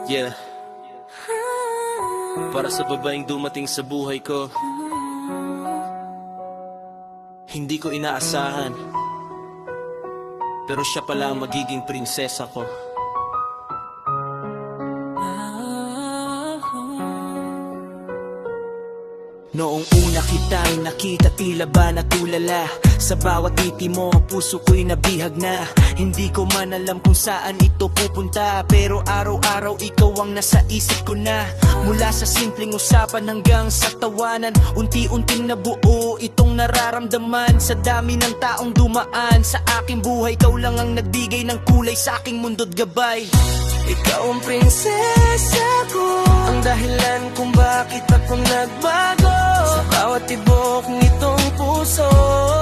Yeah. Para sa babaeng dumating sa buhay ko, hindi ko inaasahan, pero siya pala ang magiging prinsesa ko. Noong una kita'y nakita, tila ba natulala. Sa bawat titi mo, puso ko'y nabihag na. Hindi ko man alam kung saan ito pupunta, pero araw-araw ikaw ang nasa isip ko na. Mula sa simpleng usapan hanggang sa tawanan, unti-unting nabuo itong nararamdaman. Sa dami ng taong dumaan sa aking buhay, ikaw lang ang nagbigay ng kulay sa aking mundo't gabay. Ikaw ang prinsesa ko, ang dahilan kung bakit ako nagbago. Sa bawat tibok nitong puso,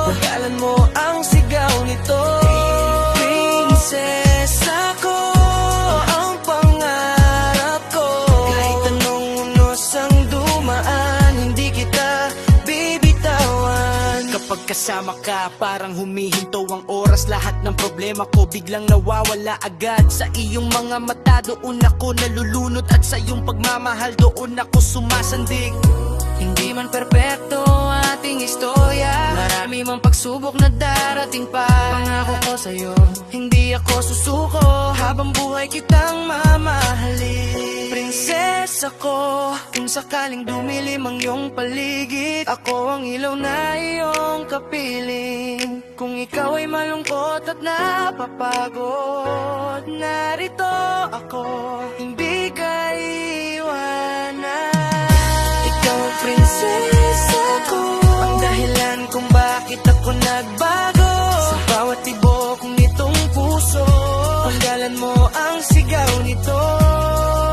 pagkalan mo ang sigaw nito. Prinsesa ko, ang pangarap ko. Kahit anong unos ang dumaan, hindi kita bibitawan. Kapag kasama ka, parang humihinto ang oras. Lahat ng problema ko biglang nawawala agad. Sa iyong mga mata doon ako nalulunod, at sa iyong pagmamahal doon ako sumasandig. Hindi man perpekto ating istorya, marami mang pagsubok na darating pa. Pangako ko sa'yo, hindi ako susuko, habang buhay kitang mamahalin. Prinsesa ko, kung sakaling dumilim ang iyong paligid, ako ang ilaw na iyong kapiling. Kung ikaw ay malungkot at napapagod, narito ako, hindi ka iwanan. Ikaw ang prinsesa ko, ang dahilan kung bakit ako nagbago. Sa bawat tibok nitong puso, panggalan mo ang sigaw nito.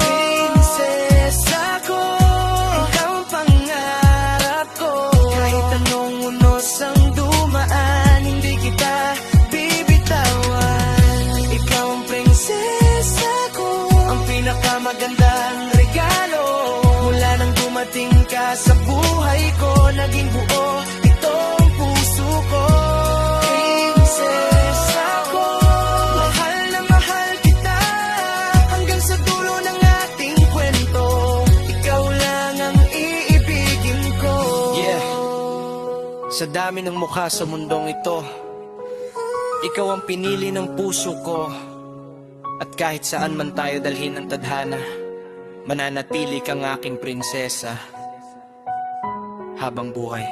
Prinsesa ko, ikaw ang pangarap ko. Kahit anong unos ang dumaan, hindi kita bibitawan. Ikaw ang prinsesa ko, ang pinakamagandang regalo. Mula nang dumating ka sa buhay ko, naging buo itong puso ko. Prinsesa ko, mahal na mahal kita, hanggang sa dulo ng ating kwento. Ikaw lang ang iibigin ko. Yeah. Sa dami ng mukha sa mundong ito, ikaw ang pinili ng puso ko. At kahit saan man tayo dalhin ng tadhana, mananatili kang aking prinsesa habang buhay.